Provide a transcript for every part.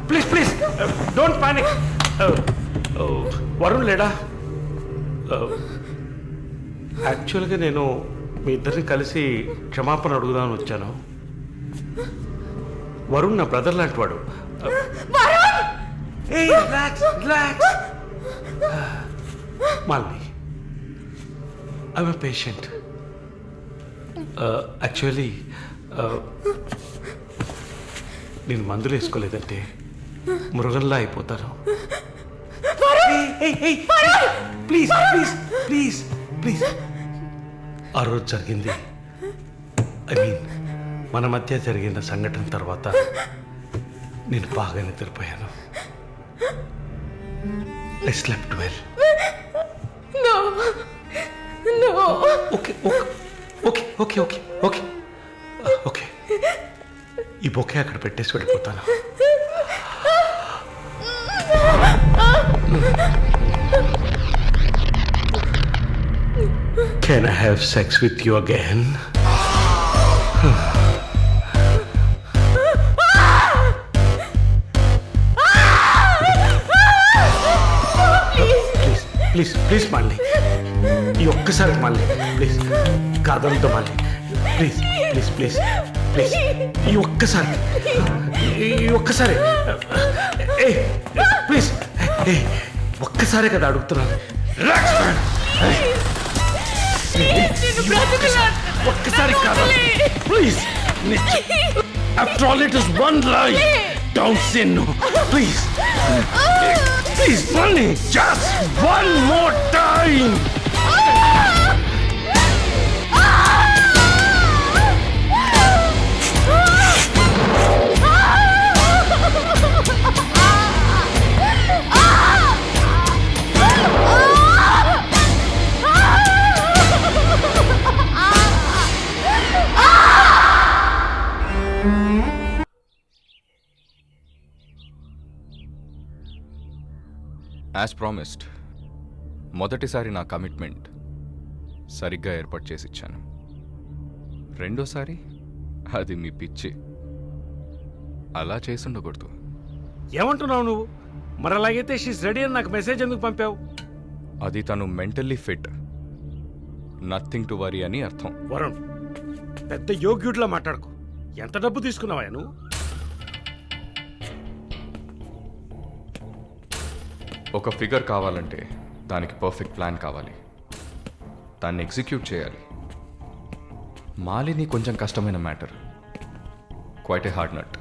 Please please don't panic. Varun లేడా? యాక్చువల్గా నేను మీ ఇద్దరిని కలిసి క్షమాపణ అడుగుదామని వచ్చాను. వరుణ్ నా బ్రదర్ లాంటి వాడు. Malini, I'm a patient. Actually నేను మందులు వేసుకోలేదంటే మృగంలా అయిపోతాను. Please please please please. ఆ రోజు జరిగింది, ఐ మీన్ మన మధ్య జరిగిన సంఘటన తర్వాత నేను బాగా నిద్రపోయాను. I slept well. No. Okay. Okay. ఈ బొకే అక్కడ పెట్టేసి వెళ్ళిపోతాను. Can I have sex with you again? Please మళ్ళీ ఈ ఒక్కసారి మళ్ళీ ప్లీజ్ కాదంతో మళ్ళీ ప్లీజ్ ప్లీజ్ ప్లీజ్ ప్లీజ్ ఈ ఒక్కసారి ప్లీజ్ ఒక్కసారే కదా అడుగుతున్నాను. ఒక్కసారి కాదు please. After all it is one life. Don't say no please. Please, Molly, just one more time. As promised, మొదటిసారి నా కమిట్మెంట్ సరిగ్గా ఏర్పాటు చేసి ఇచ్చాను. రెండోసారి అది మీ పిచ్చి. అలా చేసుండకూడదు. ఏమంటున్నావు నువ్వు? మరి అలాగైతే షీస్ రెడీ అని నాకు మెసేజ్ ఎందుకు పంపావు? అది తను mentally fit, nothing to worry అని అర్థం. వరుణ్, పెద్ద యోగ్యుడిలా మాట్లాడుకో. ఎంత డబ్బు తీసుకున్నావా నువ్వు? ఒక ఫిగర్ కావాలంటే దానికి పర్ఫెక్ట్ ప్లాన్ కావాలి, దాన్ని ఎగ్జిక్యూట్ చేయాలి. మాలిని కొంచెం కష్టమైన matter, quite a hard nut.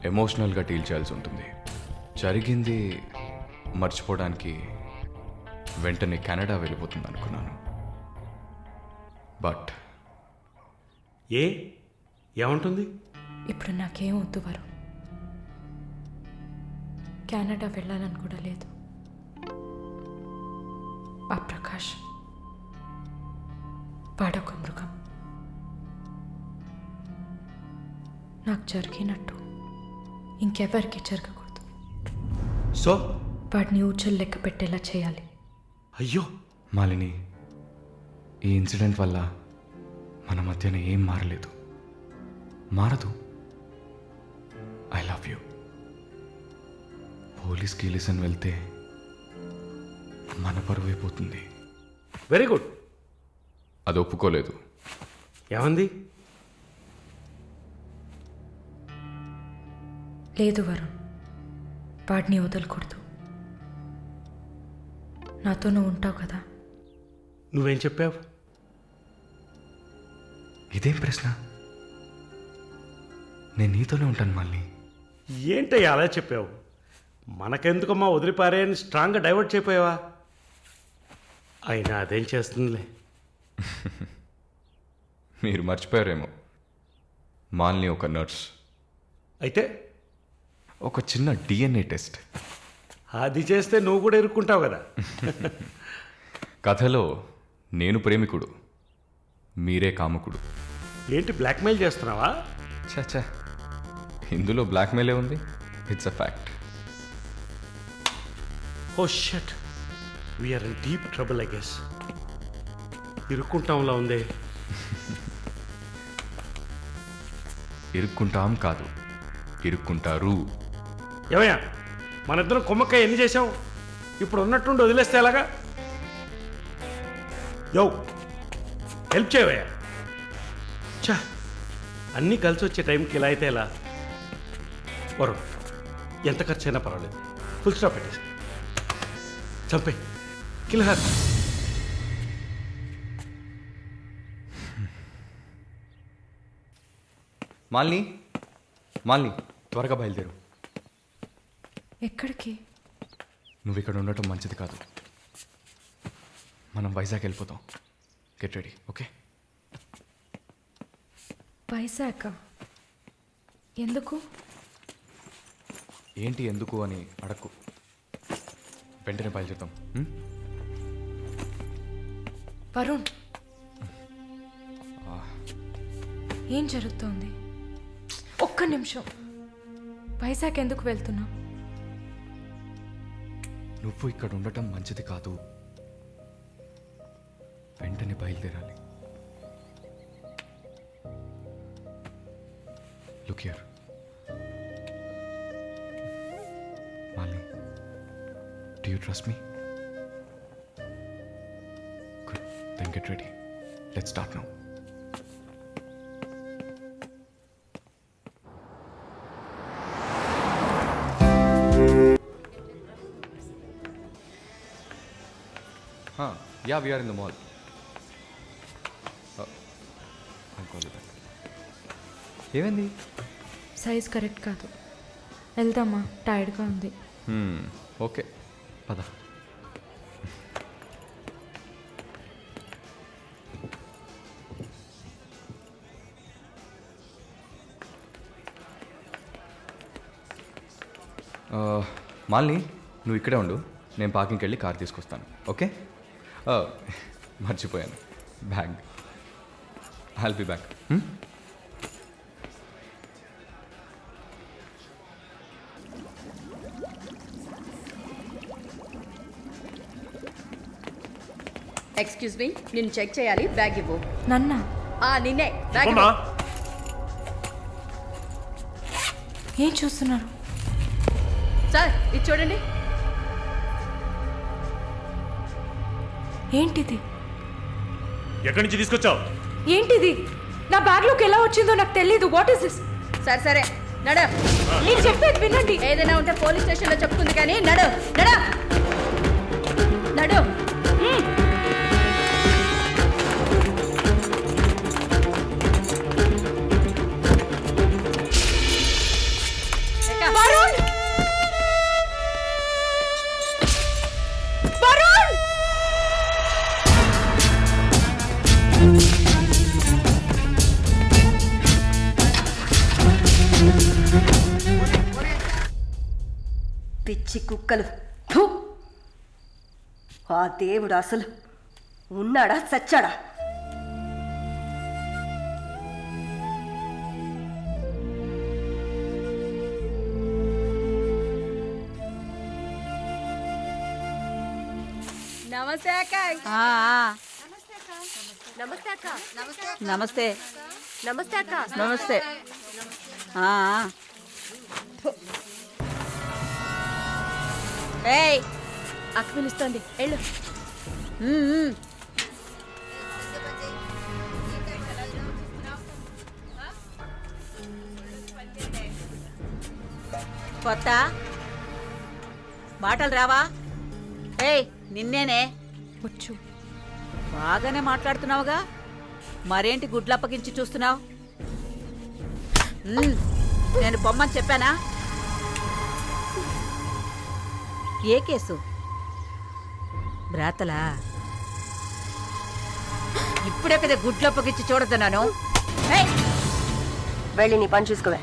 ఎమోషనల్గా డీల్ చేయాల్సి ఉంటుంది. జరిగింది మర్చిపోవడానికి వెంటనే కెనడా వెళ్ళిపోతుంది అనుకున్నాను. బట్ ఏమంటుంది? ఇప్పుడు నాకేం వద్దు వరుణ్. కెనడా వెళ్ళాలని కూడా లేదు. ఆ ప్రకాష్ వాడొక మృగం. నాకు జరిగినట్టు ఇంకెవరికి జరగకూడదు. సో వాడిని ఊచలు లెక్క పెట్టేలా చేయాలి. అయ్యో మాలిని, ఈ ఇన్సిడెంట్ వల్ల మన మధ్యన ఏం మారదు. I love you. పోలీస్కి లిసన్ వెళ్తే మన పరువు అయిపోతుంది. Very good. అది ఒప్పుకోలేదు. ఏమంది? లేదు వరుణ్, వాడిని వదలకూడదు. నాతో నువ్వు ఉంటావు కదా. నువ్వేం చెప్పావు? ఇదేం ప్రశ్న? నేను నీతోనే ఉంటాను మళ్ళీ. ఏంటయ్యా అలా చెప్పావు? మనకెందుకమ్మా వదిలిపారే అని స్ట్రాంగ్గా డైవర్ట్ చేయపోయావా? అయినా అదేం చేస్తుందిలే. మీరు మర్చిపోయారేమో, మాలిని ఒక నర్స్. అయితే ఒక చిన్న DNA టెస్ట్. అది చేస్తే నువ్వు కూడా ఇరుక్కుంటావు కదా. కథలో నేను ప్రేమికుడు, మీరే కాముకుడు. ఏంటి బ్లాక్మెయిల్ చేస్తున్నావా? చచ్చా, ఇందులో బ్లాక్మెయిలే ఉంది. It's a fact. Oh shit, we're in deep trouble I guess. ఇరుక్కుంటాంలా ఉంది. ఇరుక్కుంటాం కాదు, ఇరుక్కుంటారు. ఏమయ్యా మన ఇద్దరం కుమ్మక్కాయ ఎన్ని చేసావు? ఇప్పుడు ఉన్నట్టుండి వదిలేస్తే ఎలాగా? యో హెల్ప్ చేయవయ్యా. చా అన్నీ కలిసి వచ్చే టైంకి ఇలా అయితే ఎలా? వరుణ్ ఎంత ఖర్చు అయినా పర్వాలేదు, ఫుల్ స్టాప్ పెట్టేసి చంపే కిల్హర్. మాలిని, మాలిని త్వరగా బయలుదేరు. ఎక్కడికి? నువ్వు ఇక్కడ ఉండటం మంచిది కాదు. మనం వైజాగ్ వెళ్ళిపోతాం. Get ready, okay? వైజాగ్ ఎందుకు? ఏంటి ఎందుకు అని అడక్కు, వెంటనే బయలుదేరుతాం. వరుణ్, ఏం జరుగుతోంది? ఒక్క నిమిషం. వైజాగ్ ఎందుకు వెళ్తున్నావు? నువ్వు ఇక్కడ ఉండటం మంచిది కాదు, వెంటనే బయలుదేరాలి. Look here Malini, do you trust me? Good, then get ready. Let's start now. Yeah, we are in the mall. I'll call you back. ఏమైంది? సైజ్ కరెక్ట్ కాదు. వెళ్దామా? టైర్డ్గా ఉంది. ఓకే పద. మాలిని, నువ్వు ఇక్కడే ఉండు, నేను పార్కింగ్కి వెళ్ళి కార్ తీసుకొస్తాను, ఓకే? మర్చిపోయాను, bag. I'll be back. Excuse me, నేను చెక్ చేయాలి, బ్యాగ్ ఇవ్వు. నన్నా? నిన్నే, బ్యాగ్ అమ్మా ఇవ్వు. ఏం చూస్తున్నారు? సార్ ఇది చూడండి. ఏంటిది? ఎక్కడి నుంచి తీసుకొచ్చావు? ఏంటిది? నా బ్యాగ్లోకి ఎలా వచ్చిందో నాకు తెలీదు. What is this? సరే సరే నడు. నేను చెప్పేది వినండి. ఏదైనా ఉంటే పోలీస్ స్టేషన్లో చెప్పుకుంది కానీ నడు నడు నడు. వరుణ్! వరుణ్! పిచ్చి కుక్కలు. ఫు! ఆ దేవుడు అసలు ఉన్నాడా చచ్చాడా? నమస్తే అక్క. నమస్తే అక్క. నమస్తే నమస్తే అక్క. నమస్తే. ఏయ్, అక్క పిలుస్తోంది, వెళ్ళు. కొత్త మాటలు రావా? ఏయ్, నిన్నేనే. వచ్చు. బాగానే మాట్లాడుతున్నావుగా, మరేంటి గుడ్లు అప్పగించి చూస్తున్నావు? నేను పొమ్మని చెప్పానా? ఏ కేసు? బ్రాతలా? ఇప్పుడే కదా గుడ్లు అప్పగించి చూడతున్నాను. వెళ్ళి నీ పని చూసుకోవే.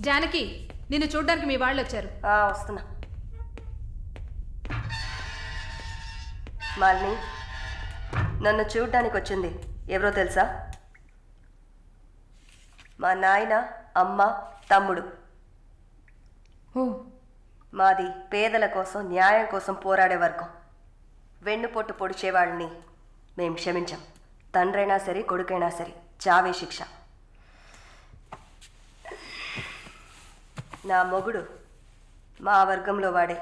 జానకి నిన్ను చూడ్డానికి మీ వాళ్ళు వచ్చారు. వస్తున్నా. మాలిని, నన్ను చూడ్డానికి వచ్చింది ఎవరో తెలుసా? మా నాయన, అమ్మ, తమ్ముడు. ఓ, మాది పేదల కోసం, న్యాయం కోసం పోరాడే వర్గం. వెన్నుపొట్టు పొడిచేవాళ్ళని మేం క్షమించాం. తండ్రైనా సరే, కొడుకైనా సరే, చావే శిక్ష. నా మొగుడు మా వర్గంలో వాడే.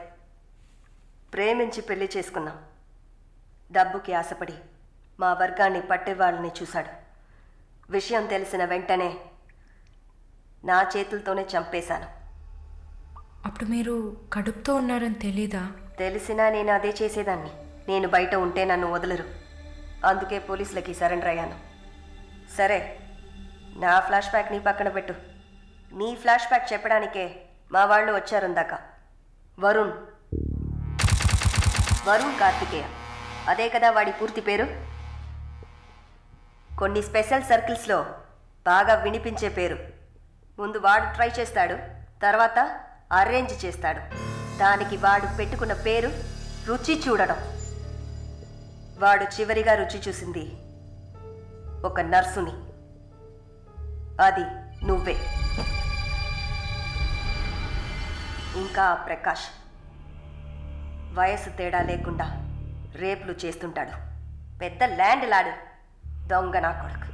ప్రేమించి పెళ్లి చేసుకున్నాం. డబ్బుకి ఆశపడి మా వర్గాన్ని పట్టేవాళ్ళని చూశాడు. విషయం తెలిసిన వెంటనే నా చేతులతోనే చంపేశాను. అప్పుడు మీరు కడుపుతో ఉన్నారని తెలీదా? తెలిసినా నేను అదే చేసేదాన్ని. నేను బయట ఉంటే నన్ను వదలరు. అందుకే పోలీసులకి సరెండర్ అయ్యాను. సరే, నా ఫ్లాష్ బ్యాక్ నీ పక్కన పెట్టు. నీ ఫ్లాష్ బ్యాక్ చెప్పడానికే మా వాళ్ళు వచ్చారుందాక. వరుణ్ కార్తికేయ, అదే కదా వాడి పూర్తి పేరు. కొన్ని స్పెషల్ సర్కిల్స్లో బాగా వినిపించే పేరు. ముందు వాడు ట్రై చేస్తాడు, తర్వాత అరేంజ్ చేస్తాడు. దానికి వాడు పెట్టుకున్న పేరు రుచి చూడడం. వాడు చివరిగా రుచి చూసింది ఒక నర్సుని. అది నువ్వే. ఇంకా ప్రకాష్ వయసు తేడా లేకుండా రేపులు చేస్తుంటాడు. పెద్ద ల్యాండ్ లాడు, దొంగ నా కొడుకు.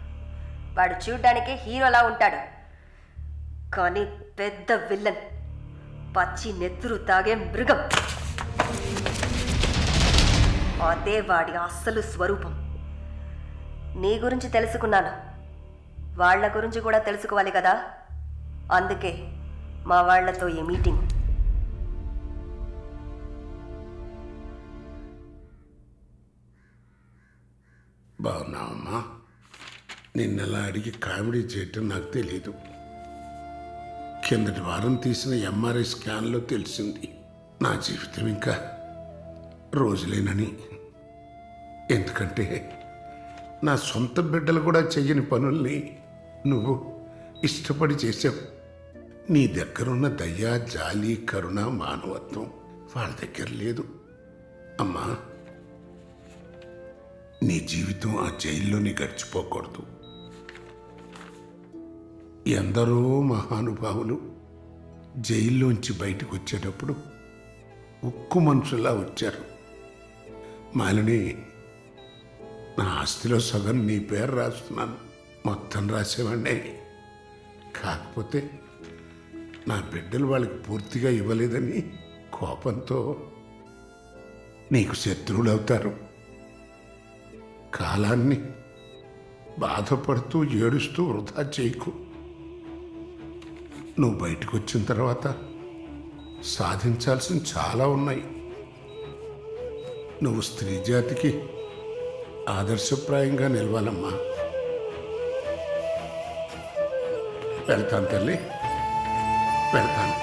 వాడు చూడ్డానికే హీరోలా ఉంటాడు, కానీ పెద్ద విల్లన్, పచ్చి నెత్తురు తాగే మృగం. అదే వాడి అస్సలు స్వరూపం. నీ గురించి తెలుసుకున్నాను, వాళ్ళ గురించి కూడా తెలుసుకోవాలి కదా. అందుకే మా వాళ్లతో ఈ మీటింగ్. బాగున్నావమ్మా? నిన్నలా అడిగి కామెడీ చేయటం నాకు తెలీదు. కిందటి వారం తీసిన ఎంఆర్ఐ స్కాన్లో తెలిసింది నా జీవితం ఇంకా రోజులేనని. ఎందుకంటే నా సొంత బిడ్డలు కూడా చెయ్యని పనుల్ని నువ్వు ఇష్టపడి చేసావు. నీ దగ్గరున్న దయ, జాలి, కరుణ, మానవత్వం వాళ్ళ దగ్గర లేదు. అమ్మా, నీ జీవితం ఆ జైల్లోనే గడిచిపోకూడదు. ఎందరో మహానుభావులు జైల్లోంచి బయటకు వచ్చేటప్పుడు ఉక్కు మనుషులా వచ్చారు. మాలిని, నా ఆస్తిలో సగం నీ పేరు రాస్తున్నాను. మొత్తం రాసేవాడినే. కాకపోతే నా బిడ్డలు వాళ్ళకి పూర్తిగా ఇవ్వలేదని కోపంతో నీకు శత్రువులు అవుతారు. కాలాన్ని బాధపడుతూ ఏడుస్తూ వృధా చేయకు. నువ్వు బయటకు వచ్చిన తర్వాత సాధించాల్సిన చాలా ఉన్నాయి. నువ్వు స్త్రీ జాతికి ఆదర్శప్రాయంగా నిలవాలమ్మా. వెళ్తాను తల్లి, వెళ్తాను.